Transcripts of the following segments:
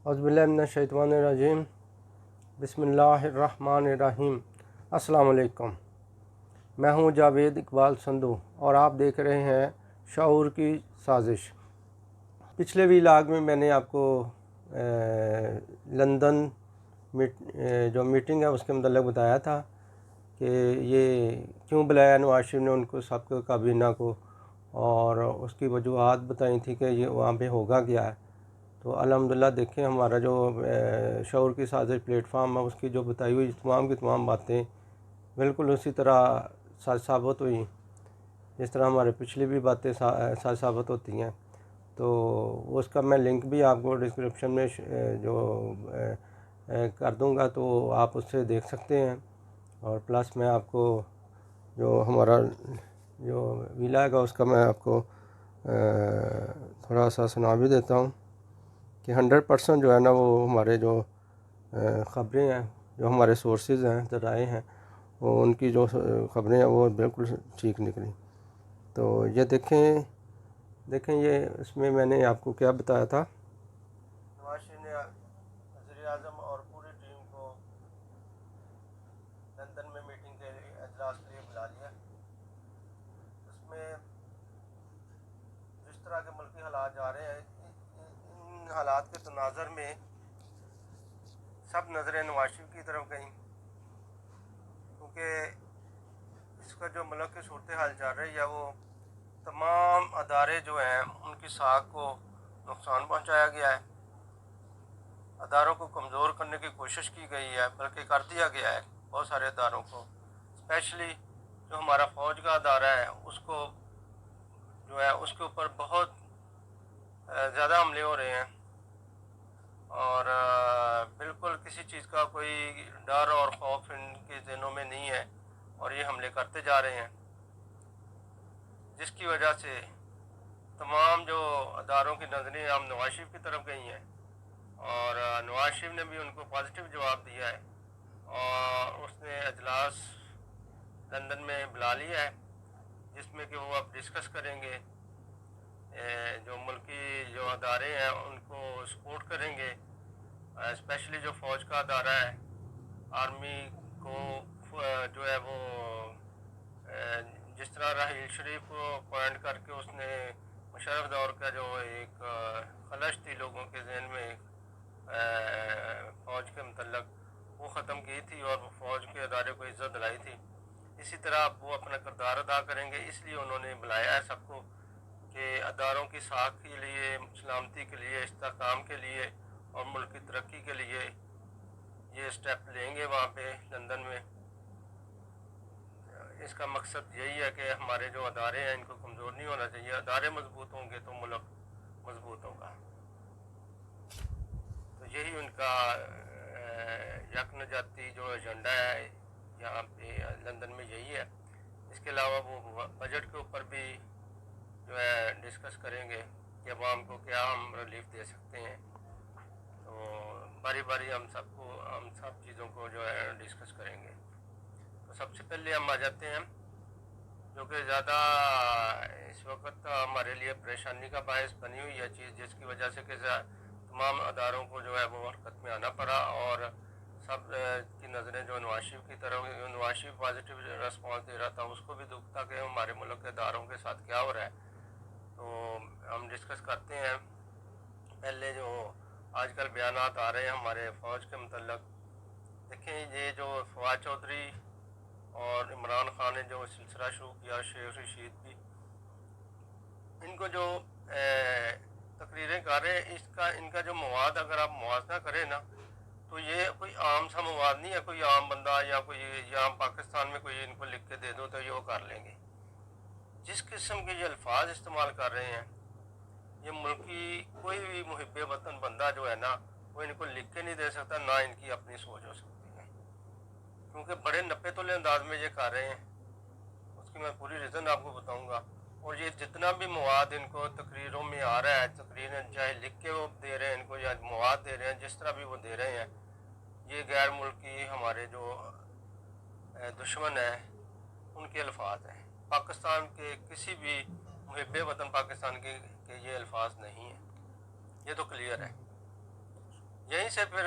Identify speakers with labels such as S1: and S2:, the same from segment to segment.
S1: औज़ुबिल्लाहिमिनश्शैतानिर्रजीम बिस्मिल्लाहिर्रहमानिर्रहीम। अस्सलाम वालेकुम। मैं हूं जावेद इकबाल संधू और आप देख रहे हैं शऊर की साजिश। पिछले व्लॉग में मैंने आपको लंदन जो मीटिंग है उसके मतलब बताया था कि ये क्यों बुलाया नवाज शरीफ ने उनको सबको काबीना को, और उसकी वजूहात बताई थी कि ये वहाँ पे होगा क्या है। तो अल्हम्दुलिल्लाह देखें हमारा जो शऊर की साजिश प्लेटफार्म है उसकी जो बताई हुई तमाम की तमाम बातें बिल्कुल उसी तरह सच साबित हुई जिस तरह हमारे पिछली भी बातें सच साबित होती हैं। तो उसका मैं लिंक भी आपको डिस्क्रिप्शन में जो कर दूंगा, तो आप उससे देख सकते हैं। और प्लस मैं आपको जो हमारा जो विला है उसका मैं आपको थोड़ा सा सुना भी देता हूँ कि 100% जो है ना वो हमारे जो ख़बरें हैं, जो हमारे सोर्सेज हैं, ज़राए हैं, वो उनकी जो ख़बरें हैं वो बिल्कुल ठीक निकली। तो ये देखें ये इसमें मैंने आपको क्या बताया था। नवाज शरीफ ने वज़ीर-ए-आज़म और पूरी टीम को लंदन में मीटिंग के लिए अजलास के लिए बुला लिया। उसमें जिस तरह के मुल्की हालात जा रहे हैं, इन हालात के तनाज़ुर में सब नज़रें नवाज शरीफ की तरफ गई, क्योंकि इसका जो मुल्क की सूरत हाल चल रही है वो तमाम अदारे जो हैं उनकी साख को नुकसान पहुंचाया गया है। अदारों को कमज़ोर करने की कोशिश की गई है, बल्कि कर दिया गया है बहुत सारे अदारों को। स्पेशली जो हमारा फ़ौज का अदारा है उसको जो है उसके ऊपर बहुत ज़्यादा हमले हो रहे हैं और बिल्कुल किसी चीज़ का कोई डर और खौफ इनके ज़हनों में नहीं है और ये हमले करते जा रहे हैं, जिसकी वजह से तमाम जो अदारों की नज़रें अब नवाज शरीफ की तरफ गई हैं। और नवाज शरीफ ने भी उनको पॉजिटिव जवाब दिया है और उसने अजलास लंदन में बुला लिया है, जिसमें कि वो अब डिस्कस करेंगे, जो मुल्की जो अदारे हैं उनको सपोर्ट करेंगे। स्पेशली जो फ़ौज का अदारा है, आर्मी को जो है वो जिस तरह राहील शरीफ को अपॉइंट करके उसने मुशर्रफ दौर का जो एक खलश थी लोगों के जहन में फ़ौज के मतलब, वो ख़त्म की थी और वो फ़ौज के अदारे को इज़्ज़त दिलाई थी। इसी तरह अब वो अपना किरदार अदा करेंगे, इसलिए उन्होंने बुलाया है सबको कि अदारों की साख के लिए, सलामती के लिए, इस्तेहकाम के लिए और मुल्क की तरक्की के लिए ये स्टेप लेंगे वहाँ पे लंदन में। इसका मकसद यही है कि हमारे जो अदारे हैं इनको कमज़ोर नहीं होना चाहिए। अदारे मजबूत होंगे तो मुल्क मजबूत होगा। तो यही उनका यकनजाती जो एजेंडा है यहाँ पे लंदन में यही है। इसके अलावा वो बजट के ऊपर भी जो है डिस्कस करेंगे कि अवाम को क्या हम रिलीफ दे सकते हैं। तो बारी बारी हम सब चीज़ों को जो है डिस्कस करेंगे। तो सबसे पहले हम आ जाते हैं जो कि ज़्यादा इस वक्त हमारे लिए परेशानी का बायस बनी हुई है चीज़, जिसकी वजह से कि तमाम अदारों को जो है वो हरकत में आना पड़ा और सब की नज़रें जो नवाज शरीफ की तरफ, नवाज शरीफ पॉजिटिव रिस्पॉन्स दे रहा था उसको भी दुख था कि हमारे मुल्क के अदारों के साथ क्या हो रहा है। तो हम डिस्कस करते हैं। पहले जो आजकल बयानात आ रहे हैं हमारे फ़ौज के मतलब, देखें ये जो फवाद चौधरी और इमरान खान ने जो सिलसिला शुरू किया, शेख रशीद भी, इनको जो तकरीरें कर रहे हैं, इनका जो मवाद अगर आप मुआवजा करें ना, तो ये कोई आम सा मवाद नहीं है। कोई आम बंदा या कोई यहाँ पाकिस्तान में कोई इनको लिख के दे दो तो ये वो कर लेंगे। जिस किस्म के ये अल्फाज इस्तेमाल कर रहे हैं, ये मुल्की कोई भी मुहिब वतन बंदा जो है ना वो इनको लिख के नहीं दे सकता, ना इनकी अपनी सोच हो सकती है, क्योंकि बड़े नपे तोले अंदाज में ये कर रहे हैं। उसकी मैं पूरी रीज़न आपको बताऊंगा। और ये जितना भी मवाद इनको तकरीरों में आ रहा है, तकरीरें चाहे लिख के वो दे रहे हैं इनको या मवाद दे रहे हैं, जिस तरह भी वो दे रहे हैं, ये गैर मुल्की हमारे जो दुश्मन है उनके अल्फाज हैं। पाकिस्तान के किसी भी मुहिब वतन पाकिस्तान के ये अल्फाज नहीं हैं, ये तो क्लियर है। यहीं से फिर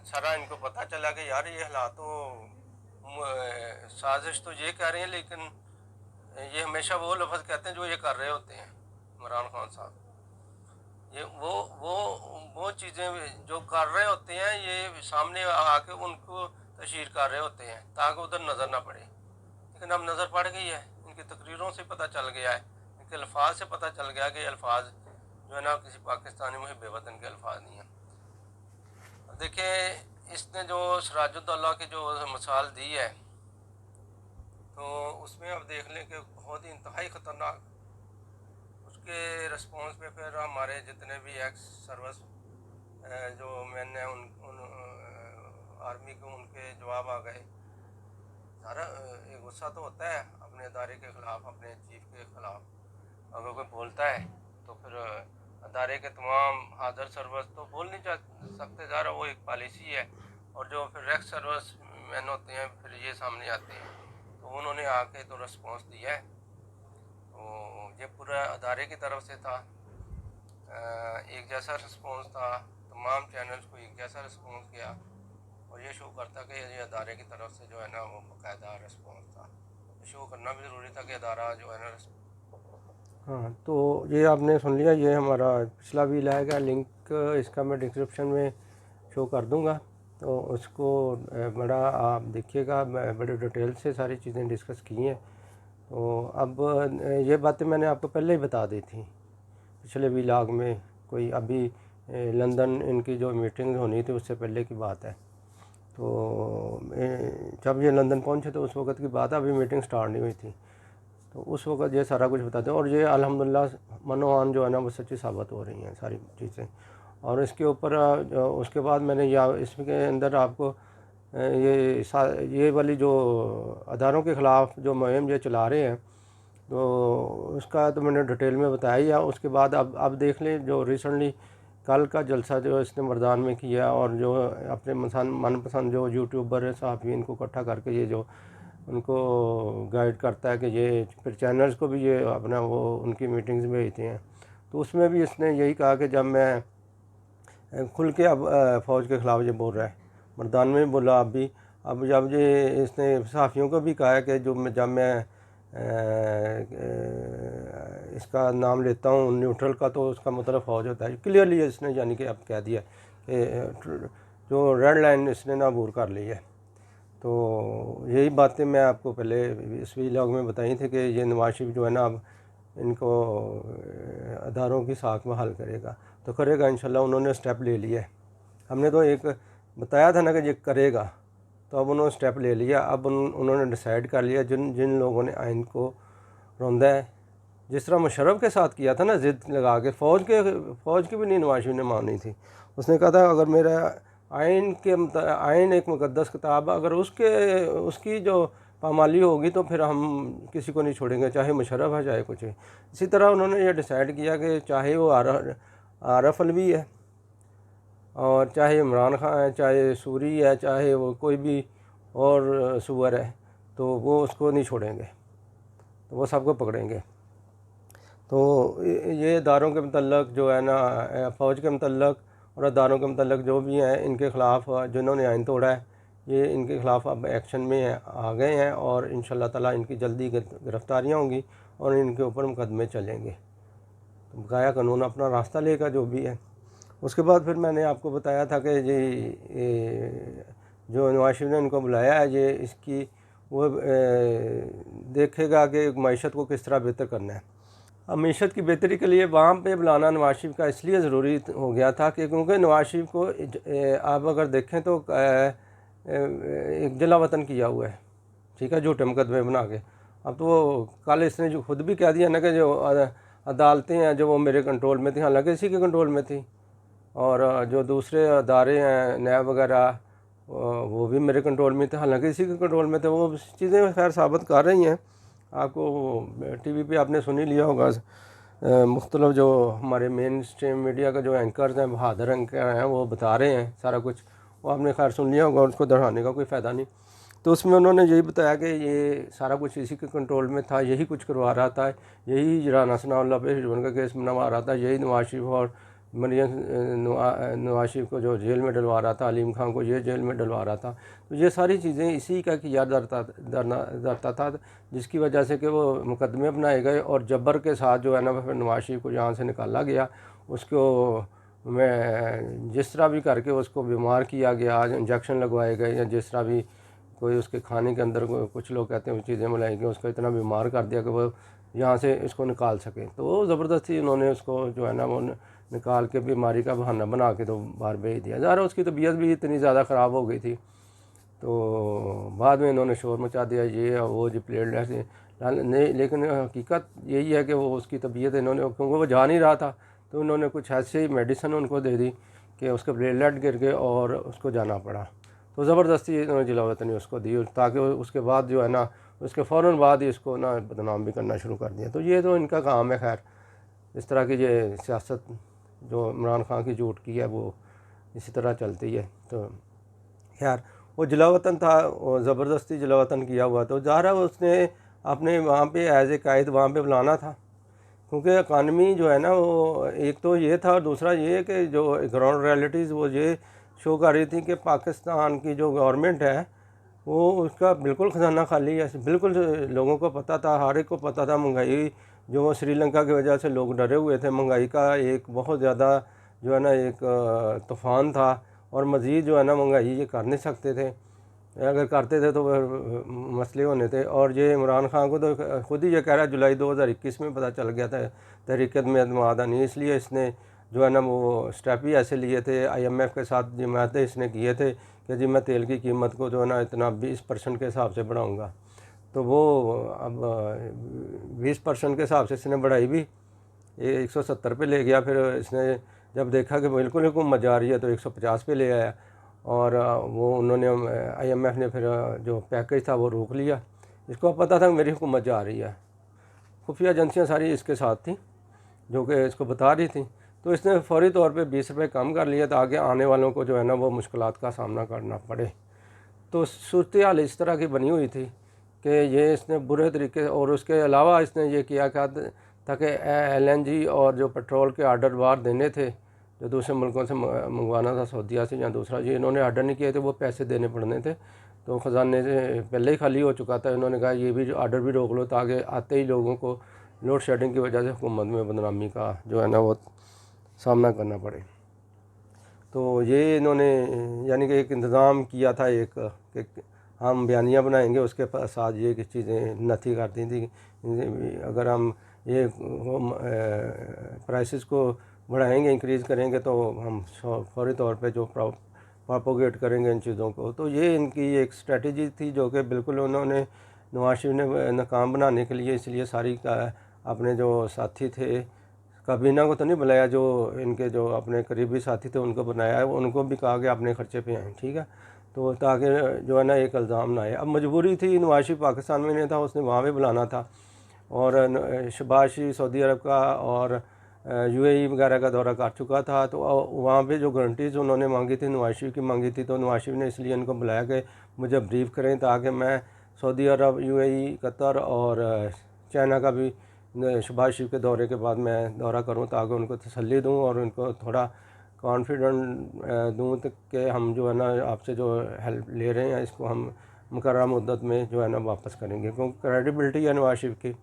S1: सारा इनको पता चला कि यार ये हालात तो साजिश तो ये कह रहे हैं, लेकिन ये हमेशा वो लफ्ज़ कहते हैं जो ये कर रहे होते हैं इमरान खान साहब। ये वो चीज़ें जो कर रहे होते हैं ये सामने आके उनको तशहीर कर रहे होते हैं ताकि उधर नज़र ना पड़े। लेकिन अब नज़र पड़ गई है, इनकी तकरीरों से पता चल गया है, इनके अल्फाज से पता चल गया कि अल्फाज जो है ना किसी पाकिस्तानी मुहिब वतन के अल्फाज नहीं हैं। अब देखिए इसने जो सिराजुद्दौला की जो मिसाल दी है, तो उसमें अब देख लें कि बहुत ही इंतहाई ख़तरनाक उसके रिस्पॉन्स पे फिर हमारे जितने भी एक्स सर्विस जो मैन हैं उन आर्मी के उनके जवाब आ गए। सारा ये गुस्सा तो होता है अपने अदारे के ख़िलाफ़, अपने चीफ के ख़िलाफ़। अगर कोई बोलता है तो फिर अदारे के तमाम हाज़र सर्विस तो बोल नहीं जा सकते, ज़रा वो एक पॉलिसी है। और जो फिर एक्स सर्विस मैन होते हैं फिर ये सामने आते हैं, तो उन्होंने आके तो रिस्पॉन्स दिया है। तो ये पूरा अदारे की तरफ से था, एक जैसा रिस्पॉन्स था, तमाम चैनल्स को एक जैसा रिस्पॉन्स किया, और ये शो करता कि ये अदारे की तरफ से जो है ना वो बाकायदा रिस्पॉन्स था। शो करना भी ज़रूरी था कि अदारा जो है ना।
S2: हाँ, तो ये आपने सुन लिया, ये हमारा पिछला भी लाएगा लिंक, इसका मैं डिस्क्रिप्शन में शो कर दूँगा, तो उसको बड़ा आप देखिएगा, मैं बड़े डिटेल से सारी चीज़ें डिस्कस की हैं। तो अब ये बातें मैंने आपको पहले ही बता दी थी पिछले व्लॉग में, कोई अभी लंदन इनकी जो मीटिंग होनी थी उससे पहले की बात है। तो जब ये लंदन पहुंचे तो उस वक़्त की बात है, अभी मीटिंग स्टार्ट नहीं हुई थी। तो उस वक़्त ये सारा कुछ बताते हैं, और ये अल्हम्दुलिल्लाह मनोआन जो है ना वो सच्ची साबित हो रही हैं सारी चीज़ें। और इसके ऊपर उसके बाद मैंने या इसके अंदर आपको ये वाली जो अदारों के ख़िलाफ़ जो मुहिम ये चला रहे हैं, तो उसका तो मैंने डिटेल में बताया ही है। उसके बाद अब देख लें जो रिसेंटली कल का जलसा जो इसने मर्दान में किया, और जो अपने मनपसंद जो यूट्यूबर सहाफ़ी इनको इकट्ठा करके ये जो उनको गाइड करता है कि ये फिर चैनल्स को भी ये अपना वो उनकी मीटिंग्स में भेजते हैं। तो उसमें भी इसने यही कहा कि जब मैं खुल के अब फ़ौज के ख़िलाफ़ ये बोल रहा है, मर्दान में भी बोला अब जब ये इसने सहाफ़ियों को भी कहा है कि जब मैं इसका नाम लेता हूँ न्यूट्रल का, तो उसका मतलब फ़ौज होता है। क्लियरली इसने यानी कि अब कह दिया कि जो रेड लाइन इसने ना अबूर कर ली है। तो यही बातें मैं आपको पहले इस व्लॉग में बताई थी कि ये नवाज शरीफ जो है ना अब इनको अदारों की साख में हल करेगा, तो करेगा इंशाल्लाह। उन्होंने स्टेप ले लिया है, हमने तो एक बताया था ना कि ये करेगा, तो अब उन्होंने स्टेप ले लिया। अब उन्होंने डिसाइड कर लिया, जिन लोगों ने आइन को रौंदा है, जिस तरह मुशर्रफ के साथ किया था ना, ज़िद लगा के, फ़ौज की भी नहीं नवाज शरीफ ने मानी थी। उसने कहा था अगर मेरा आइन एक मुक़द्दस किताब, अगर उसकी जो पामाली होगी तो फिर हम किसी को नहीं छोड़ेंगे, चाहे मुशर्रफ है चाहे कुछ है। इसी तरह उन्होंने ये डिसाइड किया कि चाहे वो आरफ अलवी है, और चाहे इमरान खान है, चाहे सूरी है, चाहे वो कोई भी और सूअर है, तो वो उसको नहीं छोड़ेंगे, तो वो सबको पकड़ेंगे। तो ये इदारों के मतलब जो है ना, फ़ौज के मतलब और अदारों के मतलब जो भी हैं, इनके ख़िलाफ़ जिन्होंने आइन तोड़ा है, ये इनके ख़िलाफ़ अब एक्शन में आ गए हैं, और इंशाल्लाह ताला इनकी जल्दी गिरफ़्तारियाँ होंगी और इनके ऊपर मुकदमे चलेंगे। तो बकाया कानून अपना रास्ता लेगा जो भी है। उसके बाद फिर मैंने आपको बताया था कि ये जो नवाज शरीफ ने इनको बुलाया है, ये इसकी वो देखेगा कि माशत को किस तरह बेहतर करना है। अब मीशत की बेहतरी के लिए वहाँ पे बुलाना नवाज शरीफ का इसलिए ज़रूरी हो गया था कि क्योंकि नवाज शरीफ को आप अगर देखें तो एक जला वतन किया हुआ है, ठीक है, झूठे मुकदमे बना के। अब तो वो कल इसने जो खुद भी कह दिया ना कि जो अदालतें हैं जो वो मेरे कंट्रोल में थी, हालांकि इसी के कंट्रोल में थी, और जो दूसरे अदारे हैं नैब वगैरह वो भी मेरे कंट्रोल में थे, हालांकि इसी के कंट्रोल में थे। वो चीज़ें खैर साबित कर रही हैं। आपको टीवी पे आपने सुन ही लिया होगा, मुख्तलिफ जो हमारे मेन स्ट्रीम मीडिया का जो एंकर्स हैं, बहादुर एंकर हैं, वो बता रहे हैं सारा कुछ, वो आपने खैर सुन लिया होगा, उसको दोहराने का कोई फ़ायदा नहीं। तो उसमें उन्होंने यही बताया कि ये सारा कुछ इसी के कंट्रोल में था, यही कुछ करवा रहा था, यही राना सनाउल्लाह पे हिजबन का केस बनवा रहा था, यही नवाज शरीफ और मरियम नवाज शरीफ को जो जेल में डलवा रहा था, अलीम खान को ये जेल में डलवा रहा था। तो ये सारी चीज़ें इसी का किया जाता था, जिसकी वजह से कि वो मुकदमे बनाए गए और जबर के साथ जो है ना फिर नवाज शरीफ को यहाँ से निकाला गया। उसको मैं जिस तरह भी करके उसको बीमार किया गया, आज इंजेक्शन लगवाए गए या जिस तरह भी कोई उसके खाने के अंदर कुछ लोग कहते हैं वो चीज़ें मिलाई गई, उसको इतना बीमार कर दिया कि वो यहाँ से इसको निकाल सके। तो वो ज़बरदस्ती उन्होंने उसको जो है ना वो निकाल के बीमारी का बहाना बना के तो बाहर भेज दिया। ज़ाहिर है उसकी तबीयत भी इतनी ज़्यादा ख़राब हो गई थी, तो बाद में इन्होंने शोर मचा दिया ये वो जी प्लेटलेट्स नहीं, लेकिन हकीकत यही है कि वो उसकी तबीयत इन्होंने, क्योंकि वो जा नहीं रहा था, तो उन्होंने कुछ ऐसी ही मेडिसिन उनको दे दी कि उसके प्लेटलेट गिर गए और उसको जाना पड़ा। तो ज़बरदस्ती इन्होंने जिलावतनी उसको दी, ताकि उसके बाद जो है ना उसके फ़ौरन बाद ही इसको ना बदनाम भी करना शुरू कर दिया। तो ये तो इनका काम है। खैर इस तरह की ये सियासत जो इमरान खान की झूठ की है वो इसी तरह चलती है। तो खैर वो जलावतन था, वो ज़बरदस्ती जलावतन किया हुआ, तो ज़ाहिर है उसने अपने वहाँ पे एज ए कायद वहाँ पे बुलाना था, क्योंकि इकानमी जो है ना वो एक तो ये था और दूसरा ये कि जो ग्राउंड रियलिटीज़ वो ये शो कर रही थी कि पाकिस्तान की जो गवर्नमेंट है वो उसका बिल्कुल ख़जाना खाली है। बिल्कुल लोगों को पता था, हर एक को पता था। महंगाई जो वो श्रीलंका की वजह से लोग डरे हुए थे, महंगाई का एक बहुत ज़्यादा जो है ना एक तूफ़ान था, और मज़ीद जो है ना महंगाई ये कर नहीं सकते थे, अगर करते थे तो फिर मसले होने थे। और ये इमरान खान को तो खुद ही ये कह रहा है जुलाई 2021 में पता चल गया था तहरीकत में अदमादा नहीं, इसलिए इसने जो है ना वो स्टेप ही ऐसे लिए थे। IMF के साथ जमाते इसने किए थे कि जी मैं तेल की कीमत को जो है ना इतना 20% के हिसाब से बढ़ाऊँगा। तो वो अब 20% के हिसाब से इसने बढ़ाई भी, ये 170 पे ले गया। फिर इसने जब देखा कि बिल्कुल हुकूमत जा रही है तो 150 पे ले आया, और वो उन्होंने IMF ने फिर जो पैकेज था वो रोक लिया। इसको पता था कि मेरी हुकूमत जा रही है, खुफिया एजेंसियाँ सारी इसके साथ थी जो कि इसको बता रही थी। तो इसने फौरी तौर पे 20 रुपये कम कर लिया ताकि आने वालों को जो है ना वो मुश्किलात का सामना करना पड़े। तो सूरत हाल इस तरह की बनी हुई थी कि ये इसने बुरे तरीके, और उसके अलावा इसने ये किया क्या ताकि LNG और जो पेट्रोल के आर्डर बाहर देने थे जो दूसरे मुल्कों से मंगवाना था, सऊदीया से या दूसरा, ये इन्होंने आर्डर नहीं किए थे, वो पैसे देने पड़ने थे। तो ख़जाने से पहले ही खाली हो चुका था। इन्होंने कहा ये भी आर्डर भी रोक लो ताकि आते ही लोगों को लोड शेडिंग की वजह से हुकूमत में बदनामी का जो है ना वो सामना करना पड़े। तो ये इन्होंने यानी कि एक इंतज़ाम किया था, एक कि हम बयानियाँ बनाएंगे, उसके साथ ये कि चीज़ें नथी करती थी। अगर हम ये प्राइसेस को बढ़ाएंगे, इंक्रीज़ करेंगे, तो हम फौरी तौर पे जो प्रोपोगेट करेंगे इन चीज़ों को। तो ये इनकी एक स्ट्रेटजी थी जो कि बिल्कुल उन्होंने नवाज शरीफ ने नाकाम बनाने के लिए, इसलिए सारी का अपने जो साथी थे, काबीना को तो नहीं बुलाया, जो इनके जो अपने करीबी साथी थे उनको बनाया है, उनको भी कहा कि अपने ख़र्चे पे आएँ, ठीक है। तो ताकि जो है ना एक इल्ज़ाम ना आए। अब मजबूरी थी, नवाज शरीफ पाकिस्तान में नहीं था, उसने वहाँ भी बुलाना था, और शहबाज शरीफ सऊदी अरब का और UAE वगैरह का दौरा कर चुका था। तो वहाँ पे जो गारंटीज़ उन्होंने मांगी थी, नवाज शरीफ की मांगी थी, तो नवाज शरीफ ने इसलिए इनको बुलाया कि मुझे ब्रीफ करें ताकि मैं सऊदी अरब, UAE, कतर और चाइना का भी शहबाज शरीफ के दौरे के बाद मैं दौरा करूं, ताकि उनको तसल्ली दूं और उनको थोड़ा कॉन्फिडेंट दूं कि हम जो है ना आपसे जो हेल्प ले रहे हैं इसको हम मुकर्रर मुद्दत में जो है ना वापस करेंगे, क्योंकि क्रेडिबिलिटी है नवाज शरीफ की।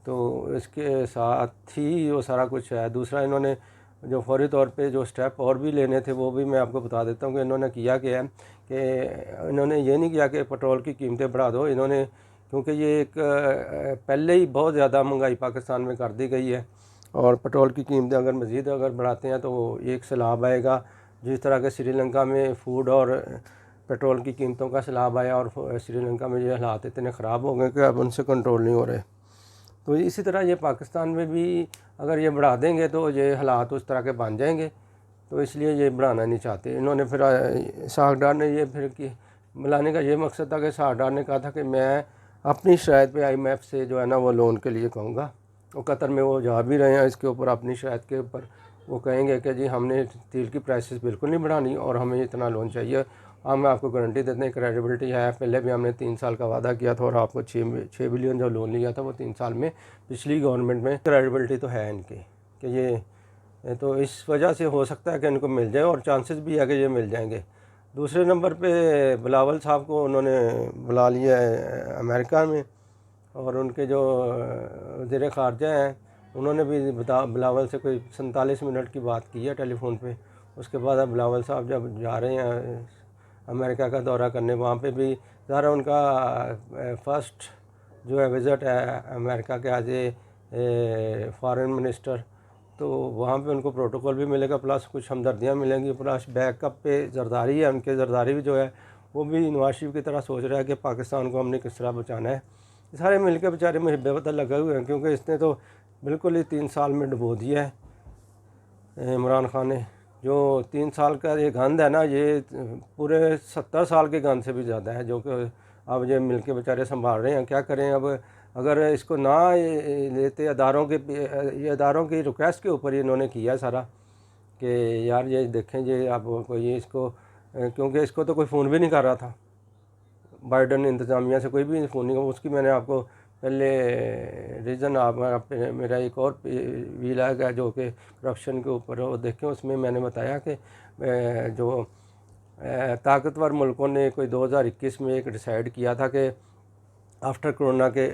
S2: तो इसके साथ ही वो सारा कुछ है। दूसरा इन्होंने जो फौरी तौर पे जो स्टेप और भी लेने थे वो भी मैं आपको बता देता हूँ कि इन्होंने किया क्या है कि इन्होंने ये नहीं किया कि पेट्रोल की कीमतें बढ़ा दो। इन्होंने, क्योंकि ये एक पहले ही बहुत ज़्यादा महंगाई पाकिस्तान में कर दी गई है, और पेट्रोल की कीमतें अगर मज़ीद अगर बढ़ाते हैं तो एक सैलाब आएगा। जिस तरह के श्रीलंका में फ़ूड और पेट्रोल की कीमतों का सैलाब आया, और श्रीलंका में ये हालात इतने ख़राब हो गए कि अब उनसे कंट्रोल नहीं हो रहे। तो इसी तरह ये पाकिस्तान में भी अगर ये बढ़ा देंगे तो ये हालात उस तरह के बन जाएंगे। तो इसलिए ये बढ़ाना नहीं चाहते इन्होंने। फिर इसहाक डार ने ये फिर कि मिलाने का ये मकसद था कि इसहाक डार ने कहा था कि मैं अपनी शराइत पे IMF से जो है ना वो लोन के लिए कहूँगा। वो कतर में वो जा भी रहे हैं, इसके ऊपर अपनी शराइत के ऊपर वो कहेंगे कि जी हमने तेल की प्राइसेस बिल्कुल नहीं बढ़ानी और हमें इतना लोन चाहिए। हम आपको गारंटी देते हैं, क्रेडिबिलिटी है। पहले भी हमने 3 साल का वादा किया था और आपको 6 बिलियन जो लोन लिया था वो 3 साल में पिछली गवर्नमेंट में, क्रेडिबिलिटी तो है इनकी कि ये तो इस वजह से हो सकता है कि इनको मिल जाए, और चांसेस भी है कि ये मिल जाएंगे। दूसरे नंबर पे बिलावल साहब को उन्होंने बुला लिया है अमेरिका में, और उनके जो वज़ीर ख़ारजा हैं उन्होंने भी बिलावल से कोई 47 मिनट की बात की है टेलीफोन पे। उसके बाद अब बिलावल साहब जब जा रहे हैं अमेरिका का दौरा करने, वहाँ पे भी ज़ाहिर उनका फर्स्ट जो है विज़िट है अमेरिका के एज ए फॉरेन मिनिस्टर, तो वहाँ पे उनको प्रोटोकॉल भी मिलेगा, प्लस कुछ हमदर्दियाँ मिलेंगी, प्लस बैकअप पे जरदारी है उनके। जरदारी भी जो है वो भी नवाज शरीफ की तरह सोच रहा है कि पाकिस्तान को हमने किस तरह बचाना है। सारे मिल के बेचारे मुझे बेवजह लगे हुए हैं, क्योंकि इसने तो बिल्कुल ही 3 साल में डुबो दिया है इमरान खान ने। जो 3 साल का ये गंद है ना, ये पूरे 70 साल के गंद से भी ज़्यादा है, जो कि अब ये मिल के बेचारे संभाल रहे हैं। क्या करें अब, अगर इसको ना लेते ये अदारों की रिक्वेस्ट के ऊपर इन्होंने किया सारा कि यार ये देखें ये आप कोई इसको, क्योंकि इसको तो कोई फ़ोन भी नहीं कर रहा था, बाइडन इंतज़ामिया से कोई भी फ़ोन नहीं। उसकी मैंने आपको पहले रीज़न आप मेरा एक और वीलॉग है जो कि करप्शन के ऊपर, वो देखें, उसमें मैंने बताया कि जो ताकतवर मुल्कों ने कोई 2021 में एक डिसाइड किया था कि आफ्टर कोरोना के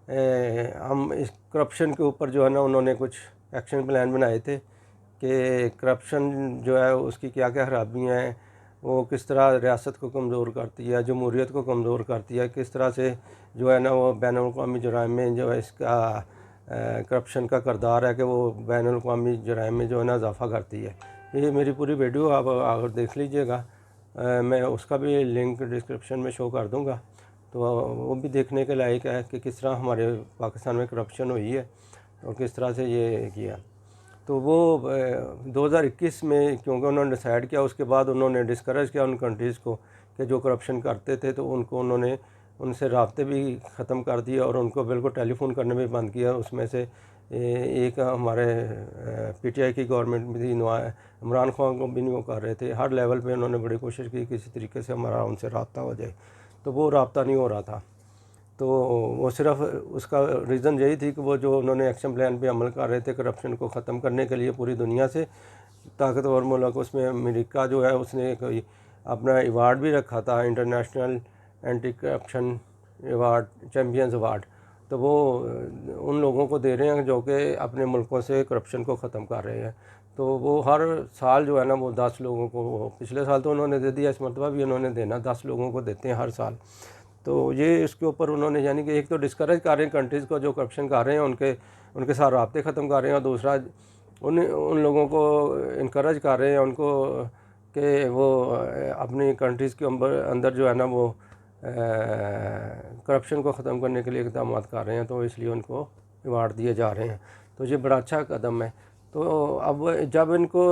S2: हम इस करप्शन के ऊपर जो है ना, उन्होंने कुछ एक्शन प्लान बनाए थे कि करप्शन जो है उसकी क्या क्या खराबियाँ हैं, वो किस तरह रियासत को कमज़ोर करती है, जमहूरियत को कमज़ोर करती है, किस तरह से जो है ना वो बैनुल-अक़वामी जराइम में जो है इसका करप्शन का किरदार है कि वो बैनुल-अक़वामी जराइम में जो है ना इजाफ़ा करती है। ये मेरी पूरी वीडियो आप अगर देख लीजिएगा, मैं उसका भी लिंक डिस्क्रिप्शन में शो कर दूँगा, तो वो भी देखने के लायक है कि किस तरह हमारे पाकिस्तान में करप्शन हुई है और किस तरह से ये किया। तो वो 2021 में क्योंकि उन्होंने डिसाइड किया, उसके बाद उन्होंने डिस्करेज किया उन कंट्रीज़ को कि जो करप्शन करते थे, तो उनको उन्होंने उनसे राब्ते भी ख़त्म कर दिए और उनको बिल्कुल टेलीफोन करने भी बंद किया। उसमें से एक हमारे पीटीआई की गवर्नमेंट भी थी, इमरान खान को भी नहीं वो कर रहे थे। हर लेवल पे उन्होंने बड़ी कोशिश की किसी तरीके से हमारा उनसे रब्ता हो जाए, तो वो रब्ता नहीं हो रहा था। तो वो सिर्फ उसका रीज़न यही थी कि वो जो उन्होंने एक्शन प्लान पे अमल कर रहे थे करप्शन को ख़त्म करने के लिए पूरी दुनिया से ताकतवर मुल्क, उसमें अमेरिका जो है उसने कोई अपना अवार्ड भी रखा था, international anti corruption award, champions award. तो वो उन लोगों को दे रहे हैं जो कि अपने मुल्कों से करप्शन को ख़त्म कर रहे हैं। तो वो हर साल जो है ना वो 10 लोगों को, पिछले साल तो उन्होंने दे दिया, इस मरतबा भी उन्होंने देना, 10 लोगों को देते हैं हर साल। तो ये इसके ऊपर उन्होंने यानी कि एक तो डिस्करेज कर रहे हैं कंट्रीज़ को जो करप्शन कर रहे हैं, उनके साथ राब्ते ख़त्म कर रहे हैं, और दूसरा उन लोगों को इनकरेज कर रहे हैं उनको कि वो अपनी कंट्रीज़ के अंदर जो है ना वो करप्शन को ख़त्म करने के लिए इक़दाम कर रहे हैं, तो इसलिए उनको अवार्ड दिए जा रहे हैं। तो ये बड़ा अच्छा कदम है। तो अब जब इनको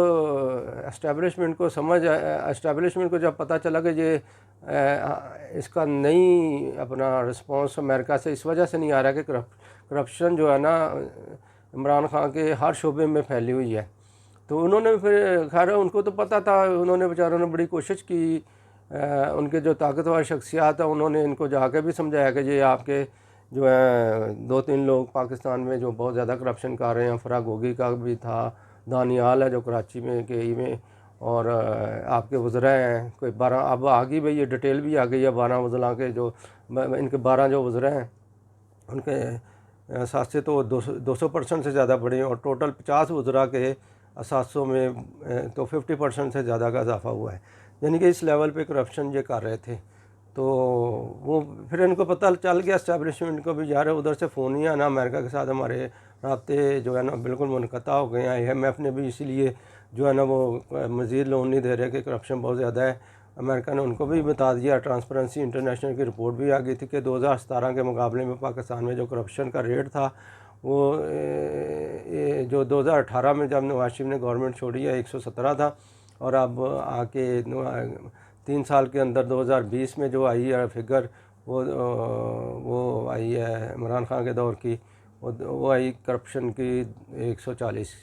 S2: एस्टेब्लिशमेंट को जब पता चला कि ये इसका नई अपना रिस्पांस अमेरिका से इस वजह से नहीं आ रहा कि करप्शन जो है ना इमरान खान के हर शोबे में फैली हुई है, तो उन्होंने फिर खैर उनको तो पता था, उन्होंने बेचारों ने बड़ी कोशिश की, उनके जो ताकतवर शख्सियात है उन्होंने इनको जाके भी समझाया कि ये आपके जो है 2-3 लोग पाकिस्तान में जो बहुत ज़्यादा करप्शन कर रहे हैं, फराग गोगी का भी था, दानियाल है जो कराची में के में, और आपके वज़रा हैं कोई 12, अब आ गई भाई ये डिटेल भी आ गई है 12 वज़रा के, जो इनके 12 जो वज़रा हैं उनके साथ तो 200% से ज़्यादा बढ़े, और टोटल 50 वज़रा के असासों में तो 50% से ज़्यादा का इजाफा हुआ है। यानी कि इस लेवल पे करप्शन ये कर रहे थे। तो वो फिर इनको पता चल गया एस्टेब्लिशमेंट को भी, यार उधर से फ़ोन ही आना, अमेरिका के साथ हमारे राब्ते जो है ना बिल्कुल मुनक़ता हो गए हैं। IMF ने भी इसीलिए जो है ना वो मज़ीद लोन नहीं दे रहे कि करप्शन बहुत ज़्यादा है। अमेरिका ने उनको भी बता दिया, ट्रांसपेरेंसी इंटरनेशनल की रिपोर्ट भी आ गई थी कि 2017 के मुकाबले में पाकिस्तान में जो करप्शन का रेट था वो जो 2018 में जब नवाज शरीफ ने गवर्नमेंट छोड़ी है 117 था, और अब आके 3 साल के अंदर 2020 में जो आई है फिगर वो आई है इमरान खान के दौर की, वो आई करप्शन की 140,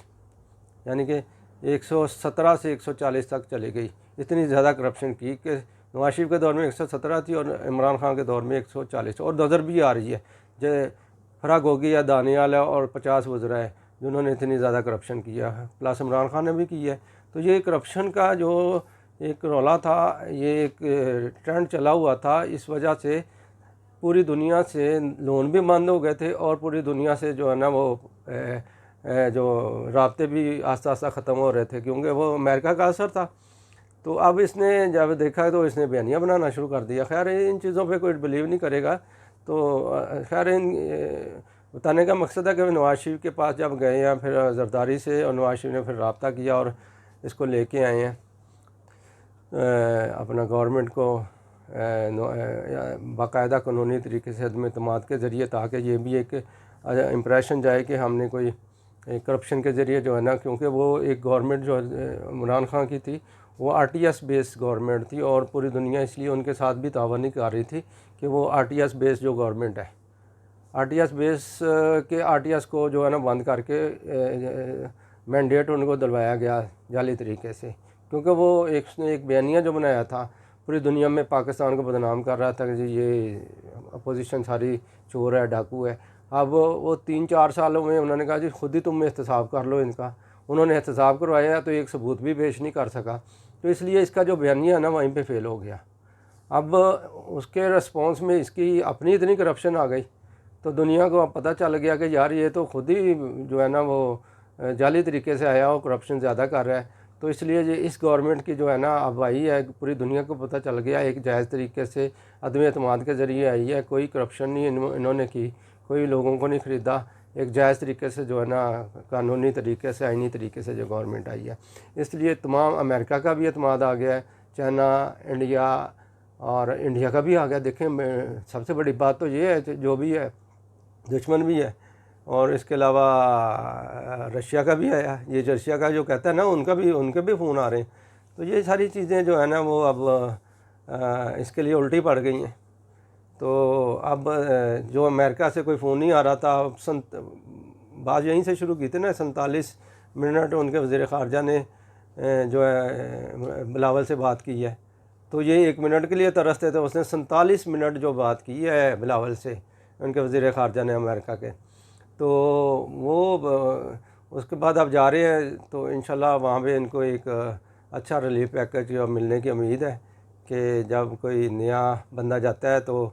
S2: यानी कि 117 से 140 तक चली गई। इतनी ज़्यादा करप्शन की कि नवाज शरीफ के दौर में 117 थी और इमरान खान के दौर में 140, और नज़र भी आ रही है जो फराग होगी या दानियाल है और 50 वज़रा है जिन्होंने इतनी ज़्यादा करप्शन किया है, प्लस इमरान खान ने भी की है। तो ये करप्शन का जो एक रौला था, ये एक ट्रेंड चला हुआ था, इस वजह से पूरी दुनिया से लोन भी बंद हो गए थे और पूरी दुनिया से जो है ना वो जो राब्ते भी आस्ता आस्ता ख़त्म हो रहे थे, क्योंकि वो अमेरिका का असर था। तो अब इसने जब देखा तो इसने बयानियाँ बनाना शुरू कर दिया। खैर इन चीज़ों पे कोई बिलीव नहीं करेगा। तो खैर इन बताने का मकसद है कि नवाज शरीफ के पास जब गए हैं फिर जरदारी से, और नवाज शरीफ ने फिर रब्ता किया और इसको लेके आए हैं अपना गवर्नमेंट को बाकायदा कानूनी तरीके से अदम एतमाद के ज़रिए, ताकि ये भी एक इम्प्रेशन जाए कि हमने कोई करप्शन के ज़रिए जो है ना, क्योंकि वो एक गवर्नमेंट जो इमरान खान की थी वो आरटीएस बेस्ड गवर्नमेंट थी और पूरी दुनिया इसलिए उनके साथ भी तावन नहीं कर रही थी कि वो आरटीएस बेस्ड जो गवर्नमेंट है, आरटीएस बेस के आरटीएस को जो है ना बंद करके मैंडेट उनको दिलवाया गया जाली तरीके से, क्योंकि वो एक बयानिया जो बनाया था पूरी दुनिया में पाकिस्तान को बदनाम कर रहा था कि जी ये अपोजिशन सारी चोर है, डाकू है। अब वो 3-4 सालों में उन्होंने कहा जी खुद ही तुम एहतसाब कर लो इनका। उन्होंने एहतसाब करवाया तो एक सबूत भी पेश नहीं कर सका, तो इसलिए इसका जो बयानिया है ना वहीं पे फेल हो गया। अब उसके रिस्पॉन्स में इसकी अपनी इतनी करप्शन आ गई तो दुनिया को अब पता चल गया कि यार ये तो खुद ही जो है ना वो जाली तरीके से आया और करप्शन ज़्यादा कर रहा है। तो इसलिए ये इस गवर्नमेंट की जो है ना अब आई है, पूरी दुनिया को पता चल गया एक जायज़ तरीके से अदम एतमाद के ज़रिए आई है, कोई करप्शन नहीं इन्होंने की, कोई लोगों को नहीं ख़रीदा, एक जायज़ तरीके से जो है ना कानूनी तरीके से, आइनी तरीके से जो गवर्नमेंट आई है। इसलिए तमाम अमेरिका का भी एतमाद आ गया है, चाइना, इंडिया और इंडिया का भी आ गया। देखें सबसे बड़ी बात तो ये है जो भी है दुश्मन भी है, और इसके अलावा रशिया का भी आया। ये रशिया का जो कहता है ना उनके भी फ़ोन आ रहे हैं। तो ये सारी चीज़ें जो है ना वो अब इसके लिए उल्टी पड़ गई हैं। तो अब जो अमेरिका से कोई फ़ोन नहीं आ रहा था, बात यहीं से शुरू की थी ना, 47 मिनट उनके वज़ीर ख़ारजा ने जो है बिलावल से बात की है। तो ये 1 मिनट के लिए तरसते थे, उसने 47 मिनट जो बात की है बिलावल से उनके वज़ीर ख़ारजा ने अमेरिका के। तो वो उसके बाद अब जा रहे हैं तो इंशाल्लाह वहाँ पे इनको एक अच्छा रिलीफ पैकेज मिलने की उम्मीद है कि जब कोई नया बंदा जाता है तो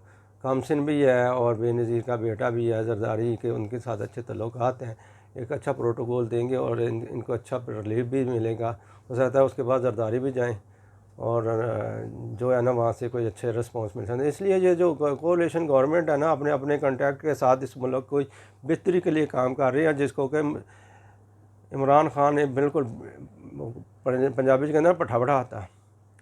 S2: कामसिन भी है और बेनज़ीर का बेटा भी है जरदारी के, उनके साथ अच्छे तल्लुकात हैं, एक अच्छा प्रोटोकॉल देंगे और इनको अच्छा रिलीफ भी मिलेगा। हो सकता है उसके बाद जरदारी भी जाएँ और जो है ना वहाँ से कोई अच्छे रिस्पॉन्स मिल सकते हैं। इसलिए ये जो कोalition गवर्नमेंट है ना अपने अपने कॉन्टैक्ट के साथ इस मुल्क को बेहतरी के लिए काम कर रही है, जिसको कि इमरान खान ने बिल्कुल पंजाबी के अंदर पठा आता,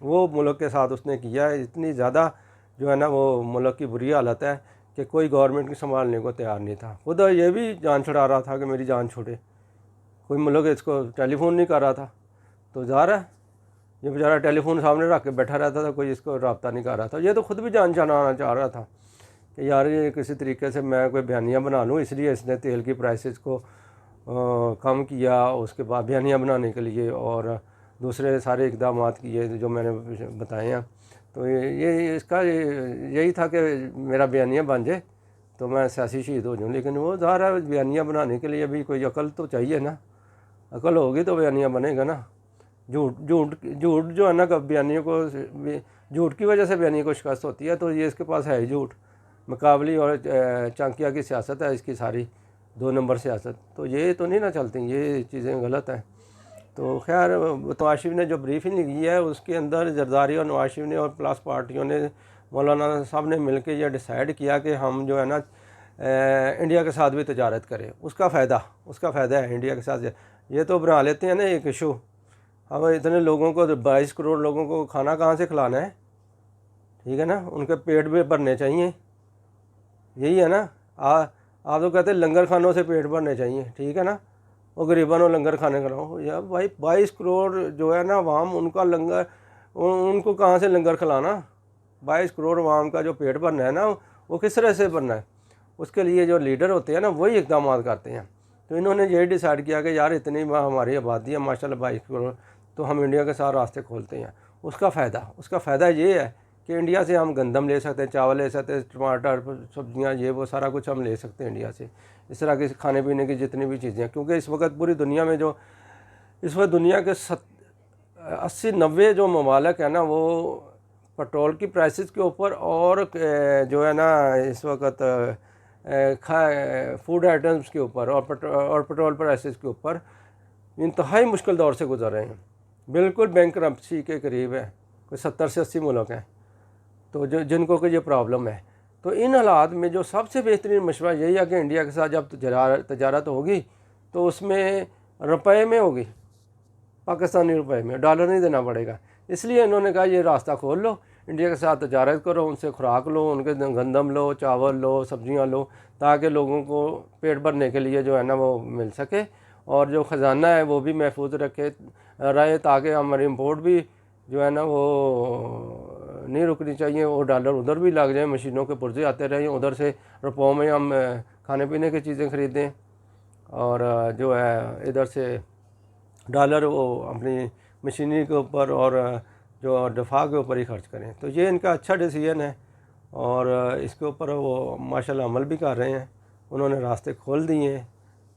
S2: वो मुल्क के साथ उसने किया है। इतनी ज़्यादा जो है ना वो मुल्क की बुरी हालत है कि कोई गवर्नमेंट की संभालने को तैयार नहीं था। खुद ये भी जान छुड़ा रहा था कि मेरी जान छूटे, कोई मुल्क इसको टेलीफोन नहीं कर रहा था। तो ज़ाहिर है ये बेचारा टेलीफोन सामने रख के बैठा रहता था, कोई इसको रब्ता नहीं कर रहा था। ये तो खुद भी जान छुड़ाना चाह रहा था कि यार ये किसी तरीके से मैं कोई बयानिया बना लूँ, इसलिए इसने तेल की प्राइसेस को कम किया, उसके बाद बयानिया बनाने के लिए और दूसरे सारे इकदाम किए जो मैंने बताए हैं। तो ये इसका यही था कि मेरा बयानिया बन जाए तो मैं सियासी शहीद हो जाऊँ। लेकिन वो ज़ाहिर है बयानिया बनाने के लिए भी कोई अकल तो चाहिए ना, अकल होगी तो बयानिया बनेगा ना। झूठ जो है ना बयानियों को, झूठ की वजह से बयानियों को शिकस्त होती है। तो ये इसके पास है ही झूठ, मुकाबली और चांकिया की सियासत है इसकी सारी, 2 नंबर सियासत। तो ये तो नहीं ना चलती, ये चीज़ें गलत हैं। तो खैर नवाज शरीफ ने जो ब्रीफिंग की है उसके अंदर जरदारी और नवाज शरीफ ने और प्लस पार्टियों ने, मौलाना साहब ने मिल के ये डिसाइड किया कि हम जो है ना इंडिया के साथ भी तजारत करें। उसका फ़ायदा है इंडिया के साथ। ये तो बना लेते हैं ना एक इशू, अब इतने लोगों को 22 करोड़ लोगों को खाना कहाँ से खिलाना है, ठीक है ना, उनके पेट भी भरने चाहिए, यही है ना। आप तो कहते हैं लंगर खानों से पेट भरने चाहिए, ठीक है ना, वो गरीबों को लंगर खाने खिलाओ। यार भाई 22 करोड़ जो है ना वाम, उनका लंगर, उनको कहाँ से लंगर खिलाना। 22 करोड़ वाम का जो पेट भरना है ना वो किस तरह से भरना है, उसके लिए जो लीडर होते हैं ना वही इकदाम करते हैं। तो इन्होंने यही डिसाइड किया कि यार इतनी हमारी आबादी है माशाल्लाह 22 करोड़, तो हम इंडिया के साथ रास्ते खोलते हैं। उसका फ़ायदा ये है कि इंडिया से हम गंदम ले सकते हैं, चावल ले सकते हैं, टमाटर, सब्जियां, ये वो सारा कुछ हम ले सकते हैं इंडिया से, इस तरह की खाने पीने की जितनी भी चीज़ें हैं। क्योंकि इस वक्त पूरी दुनिया में जो इस वक्त दुनिया के 80-90 जो ममालिक है ना, वो पेट्रोल की प्राइसेस के ऊपर और जो है ना इस वक्त फूड आइटम्स के ऊपर और पेट्रोल प्राइसेस के ऊपर इंतहाई मुश्किल दौर से गुजर रहे हैं, बिल्कुल बैंकरप्सी के करीब है। कोई 70 से 80 मुल्क हैं तो जिनको कि ये प्रॉब्लम है। तो इन हालात में जो सबसे बेहतरीन मशवरा यही है कि इंडिया के साथ जब तजारत होगी तो उसमें रुपए में होगी, पाकिस्तानी रुपए में, डॉलर नहीं देना पड़ेगा। इसलिए इन्होंने कहा ये रास्ता खोल लो, इंडिया के साथ तजारत करो, उनसे खुराक लो, उनके गंदम लो, चावल लो, सब्जियां लो, ताकि लोगों को पेट भरने के लिए जो है ना वो मिल सके और जो ख़जाना है वो भी महफूज रहे, ताकि हमारी इम्पोर्ट भी जो है ना वो नहीं रुकनी चाहिए। वो डॉलर उधर भी लग जाए, मशीनों के पुर्जे आते रहें, उधर से रुपयों में हम खाने पीने की चीज़ें ख़रीदें और जो है इधर से डॉलर वो अपनी मशीनरी के ऊपर और जो दफा के ऊपर ही खर्च करें। तो ये इनका अच्छा डिसीजन है और इसके ऊपर वो माशाल्लाह अमल भी कर रहे हैं। उन्होंने रास्ते खोल दिए हैं,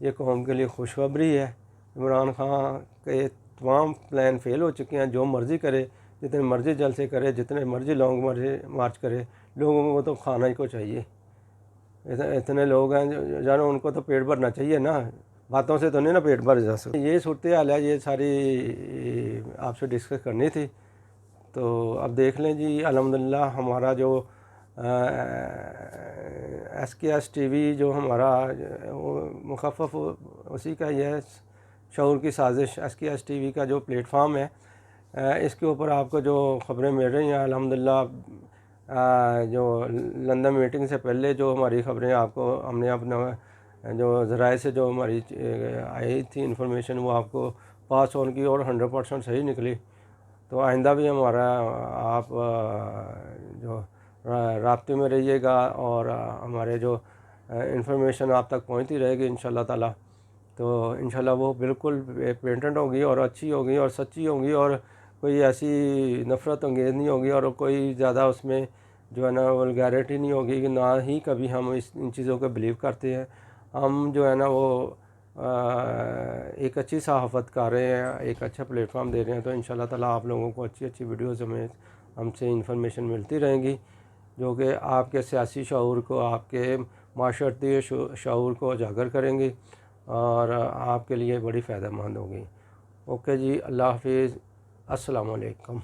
S2: ये कौम के लिए खुशखबरी है। इमरान खान के तमाम प्लान फेल हो चुके हैं, जो मर्ज़ी करे, जितने मर्ज़ी जलसे करे, जितने मर्ज़ी लॉन्ग मार्च करे, लोगों को तो खाना ही को चाहिए। इतने लोग हैं जानो, उनको तो पेट भरना चाहिए ना, बातों से तो नहीं ना पेट भर जा सकता। ये सूरत हाल है, ये सारी आपसे डिस्कस करनी थी। तो अब देख लें जी, अल्हम्दुलिल्लाह हमारा जो SKS TV जो हमारा मुखफ़फ़ उसी का यह शऊर की साजिश SKS TV का जो प्लेटफार्म है, इसके ऊपर आपको जो ख़बरें मिल रही हैं अल्हम्दुलिल्लाह, जो लंदन मीटिंग से पहले जो हमारी ख़बरें आपको हमने अपना जो ज़राए से जो हमारी आई थी इन्फॉर्मेशन, वो आपको पास ऑन की और 100% सही निकली। तो आइंदा भी हमारा आप जो राब्ते में रहिएगा और हमारे जो इन्फॉर्मेशन आप तक पहुंचती रहेगी इंशाल्लाह ताला। तो इंशाल्लाह वो बिल्कुल पेटेंट होगी और अच्छी होगी और सच्ची होगी और कोई ऐसी नफ़रत अंगेज़ नहीं होगी और कोई ज़्यादा उसमें जो है ना वल्गैरिटी नहीं होगी कि ना ही कभी हम इन चीज़ों को बिलीव करते हैं। हम जो है ना वो एक अच्छी सहाफ़त कर रहे हैं, एक अच्छा प्लेटफॉर्म दे रहे हैं। तो इंशाल्लाह ताला आप लोगों को अच्छी अच्छी वीडियोज़ हमसे इन्फॉर्मेशन मिलती रहेंगी, जो कि आपके सियासी शऊर को, आपके माशरती शऊर को उजागर करेंगी और आपके लिए बड़ी फ़ायदेमंद होगी। ओके जी, अल्लाह हाफ़िज़, अस्सलामु अलैकुम।